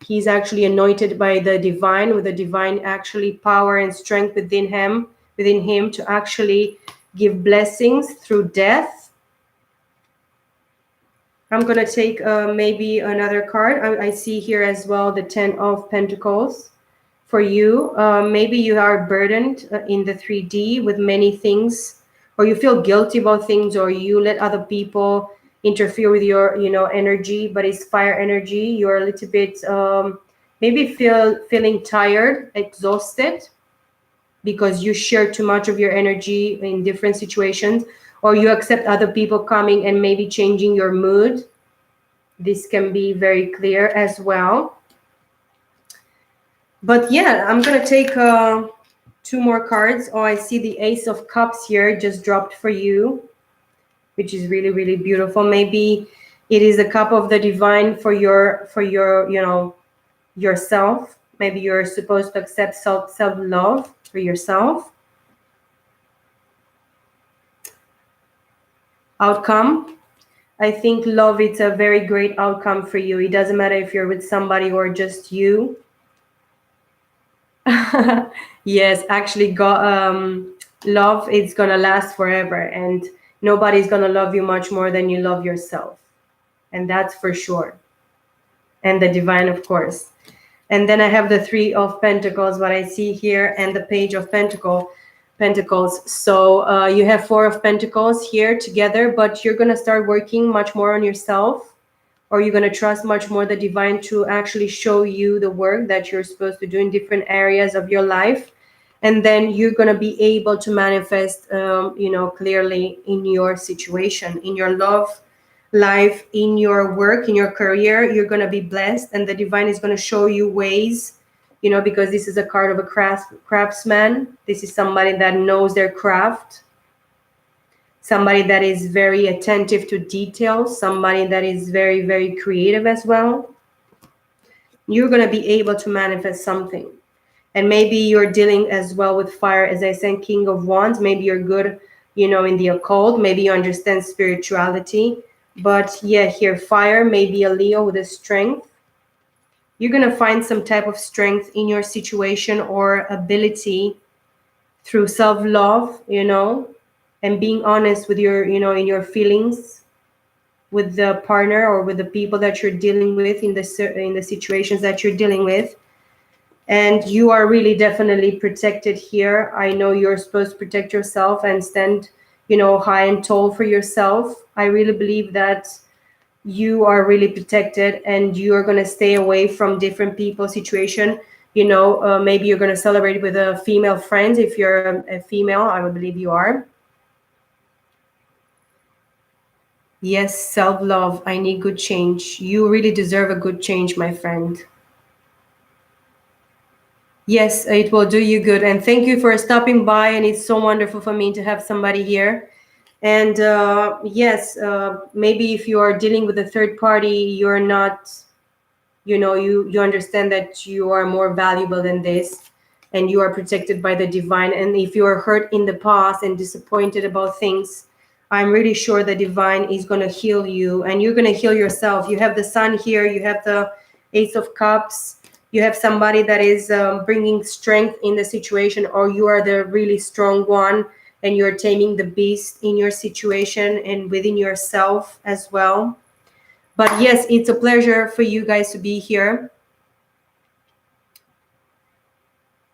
He's actually anointed by the divine, with the divine actually power and strength within him to actually give blessings through death. I'm going to take maybe another card. I see here as well the 10 of Pentacles. For you, maybe you are burdened in the 3D with many things, or you feel guilty about things, or you let other people interfere with your energy, but it's fire energy. You're a little bit maybe feeling tired, exhausted, because you share too much of your energy in different situations, or you accept other people coming and maybe changing your mood. This can be very clear as well. But yeah, I'm going to take 2 more cards. Oh, I see the Ace of Cups here just dropped for you, which is really, really beautiful. Maybe it is a cup of the divine for your yourself. Maybe you're supposed to accept self-love for yourself. Outcome. I think love, it's a very great outcome for you. It doesn't matter if you're with somebody or just you. Yes, actually, love is gonna last forever, and nobody's gonna love you much more than you love yourself, and that's for sure. And the divine, of course. And then I have the 3 of Pentacles, what I see here, and the Page of Pentacles. So you have 4 of Pentacles here together, but you're gonna start working much more on yourself, or you're going to trust much more the divine to actually show you the work that you're supposed to do in different areas of your life. And then you're going to be able to manifest, clearly in your situation, in your love life, in your work, in your career. You're going to be blessed, and the divine is going to show you ways, because this is a card of a craftsman. This is somebody that knows their craft. Somebody that is very attentive to details, somebody that is very, very creative as well. You're going to be able to manifest something. And maybe you're dealing as well with fire, as I said, King of Wands. Maybe you're good, in the occult. Maybe you understand spirituality. But yeah, here, fire, maybe a Leo with a strength. You're going to find some type of strength in your situation or ability through self-love, and being honest with your, in your feelings with the partner or with the people that you're dealing with in the situations that you're dealing with. And you are really definitely protected here. I know you're supposed to protect yourself and stand, high and tall for yourself. I really believe that you are really protected, and you are going to stay away from different people situation. Maybe you're going to celebrate with a female friend. If you're a female, I would believe you are. Yes, self-love. I need good change. You really deserve a good change, my friend. Yes, it will do you good. And thank you for stopping by. And it's so wonderful for me to have somebody here. And yes, maybe if you are dealing with a third party, you're not, you understand that you are more valuable than this, and you are protected by the divine. And if you are hurt in the past and disappointed about things, I'm really sure the divine is going to heal you, and you're going to heal yourself. You have the sun here, you have the Ace of Cups, you have somebody that is bringing strength in the situation, or you are the really strong one and you're taming the beast in your situation and within yourself as well. But yes, it's a pleasure for you guys to be here.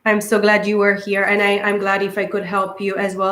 I'm so glad you were here, and I'm glad if I could help you as well.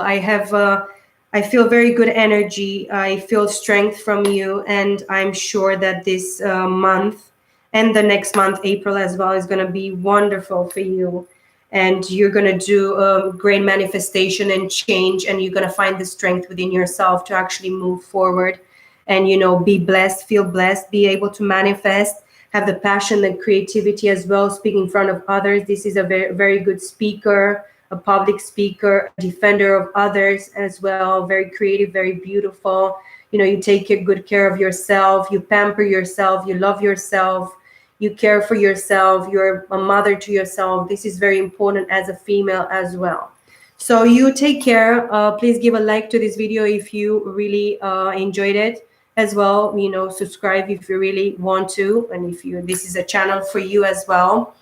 I feel very good energy. I feel strength from you, and I'm sure that this month and the next month, April as well, is going to be wonderful for you. And you're going to do great manifestation and change, and you're going to find the strength within yourself to actually move forward and, you know, be blessed, feel blessed, be able to manifest, have the passion and creativity as well, speak in front of others. This is a very, very good speaker, a public speaker, a defender of others as well, very creative, very beautiful. You know, you take good care of yourself, you pamper yourself, you love yourself, you care for yourself, you're a mother to yourself. This is very important as a female as well. So you take care. Please give a like to this video if you really enjoyed it as well. You know, subscribe if you really want to, and if you, this is a channel for you as well.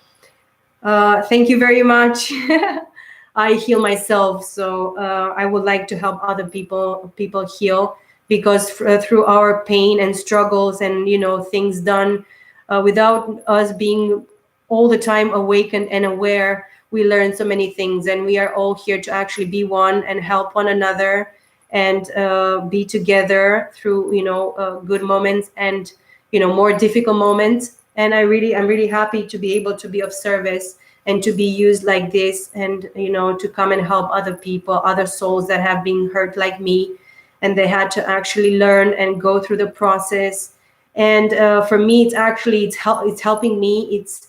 Thank you very much. I heal myself, so I would like to help other people heal, because through our pain and struggles and, you know, things done without us being all the time awakened and aware, we learn so many things, and we are all here to actually be one and help one another and be together through, you know, good moments and, you know, more difficult moments. And I'm really happy to be able to be of service and to be used like this, and, you know, to come and help other people, other souls that have been hurt like me, and they had to actually learn and go through the process. And for me, it's actually it's helping me. It's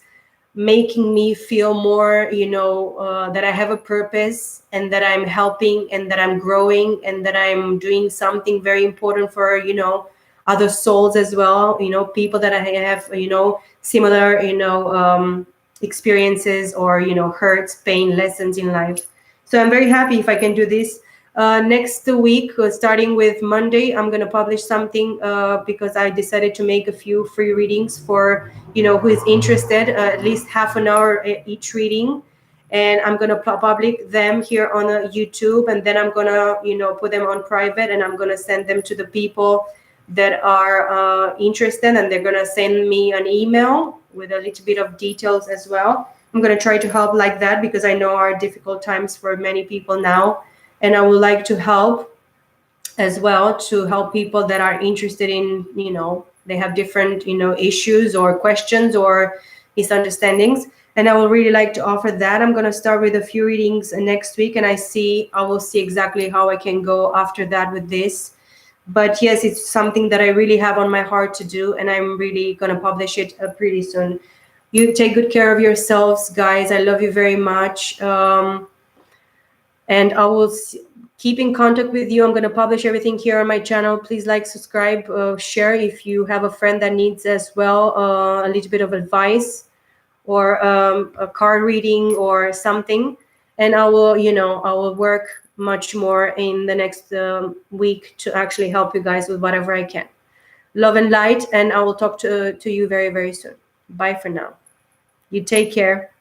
making me feel more, you know, that I have a purpose, and that I'm helping, and that I'm growing, and that I'm doing something very important for, you know, other souls as well, you know, people that I have, you know, similar, you know, experiences, or, you know, hurts, pain, lessons in life. So I'm very happy if I can do this. Next week, starting with Monday, I'm going to publish something because I decided to make a few free readings for, you know, who is interested, at least half an hour each reading. And I'm going to public them here on YouTube, and then I'm going to, you know, put them on private, and I'm going to send them to the people that are interested, and they're going to send me an email with a little bit of details as well. I'm going to try to help like that, because I know are difficult times for many people now, and I would like to help as well, to help people that are interested in, you know, they have different, you know, issues or questions or misunderstandings, and I would really like to offer that. I'm going to start with a few readings next week, and I will see exactly how I can go after that with this. But yes, it's something that I really have on my heart to do, and I'm really going to publish it pretty soon. You take good care of yourselves, guys. I love you very much. And I will keep in contact with you. I'm going to publish everything here on my channel. Please like, subscribe, share if you have a friend that needs as well a little bit of advice, or a card reading or something. And I will, you know, I will work much more in the next week to actually help you guys with whatever I can. Love and light, and I will talk to you very, very soon. Bye for now. You take care.